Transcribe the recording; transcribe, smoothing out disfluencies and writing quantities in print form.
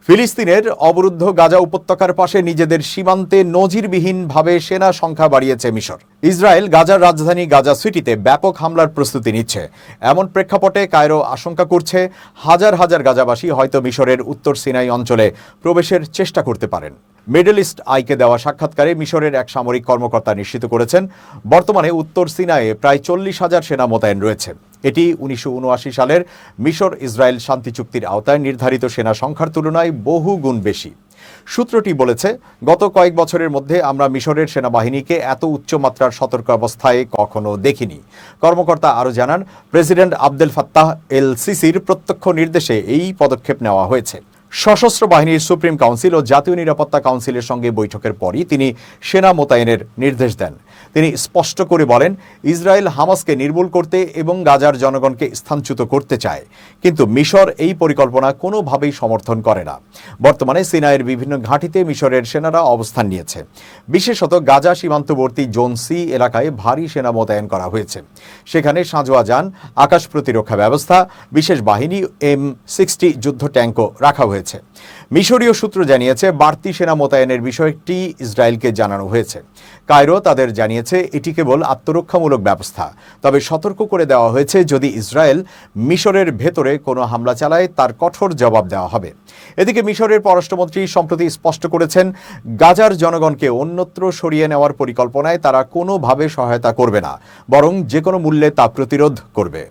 ফিলিস্তিনের অবরুদ্ধ গাজা উপত্যকার পাশে নিজেদের সীমান্তে নজিরবিহীনভাবে সেনা সংখ্যা বাড়িয়েছে মিশর। ইসরায়েল গাজার রাজধানী গাজা সিটিতে ব্যাপক হামলার প্রস্তুতি নিচ্ছে। এমন প্রেক্ষাপটে কায়রো আশঙ্কা করছে হাজার হাজার গাজাবাসী হয়তো মিশরের উত্তর সিনাই অঞ্চলে প্রবেশের চেষ্টা করতে পারেন। মিডল ইস্ট আইকে দেওয়া সাক্ষাৎকারে মিশরের এক সামরিক কর্মকর্তা নিশ্চিত করেছেন, বর্তমানে উত্তর সিনাইয়ে প্রায় 40,000 সেনা মোতায়েন রয়েছে। এটি 1979 সালের মিশর ইসরায়েল শান্তি চুক্তির আওতায় নির্ধারিত সেনা সংখ্যার তুলনায় বহু গুণ বেশি। সূত্রটি বলেছে, গত কয়েক বছরের মধ্যে আমরা মিশরের সেনাবাহিনীকে এত উচ্চমাত্রার সতর্ক অবস্থায় কখনো দেখিনি। কর্মকর্তা আরও জানান, প্রেসিডেন্ট আবদেল ফাত্তাহ এল সিসির প্রত্যক্ষ নির্দেশে এই পদক্ষেপ নেওয়া হয়েছে। সশস্ত্র বাহিনীর সুপ্রিম কাউন্সিল ও জাতীয় নিরাপত্তা কাউন্সিলের সঙ্গে বৈঠকের পরই তিনি সেনা মোতায়েনের নির্দেশ দেন। তিনি স্পষ্ট করে বলেন, ইসরায়েল হামাসকে নির্মূল করতে এবং গাজার জনগণকে স্থানচ্যুত করতে চায়, কিন্তু মিশর এই পরিকল্পনা কোনোভাবেই সমর্থন করে না। বর্তমানে সিনাইয়ের বিভিন্ন ঘাঁটিতে মিশরের সেনারা অবস্থান নিয়েছে। বিশেষত গাজা সীমান্তবর্তী জোন সি এলাকায় ভারী সেনা মোতায়েন করা হয়েছে। সেখানে সাঁজোয়া যান, আকাশ প্রতিরক্ষা ব্যবস্থা, বিশেষ বাহিনী, M60 যুদ্ধ ট্যাঙ্কও রাখা হয়েছে। মিশরীয় সূত্র জানিয়েছে, বাড়তি সেনা মোতায়েনের বিষয়টি ইসরায়েলকে জানানো হয়েছে। কায়রো তাদের জানিয়েছে এটি কেবল আত্মরক্ষামূলক ব্যবস্থা, তবে সতর্ক করে দেওয়া হয়েছে যদি ইসরায়েল মিশরের ভেতরে কোনো হামলা চালায় তার কঠোর জবাব দেওয়া হবে। এদিকে মিশরের পররাষ্ট্রমন্ত্রী সম্প্রতি স্পষ্ট করেছেন, গাজার জনগণকে অন্যত্র সরিয়ে নেওয়ার পরিকল্পনায় তারা কোনোভাবে সহায়তা করবে না, বরং যে কোনো মূল্যে তা প্রতিরোধ করবে।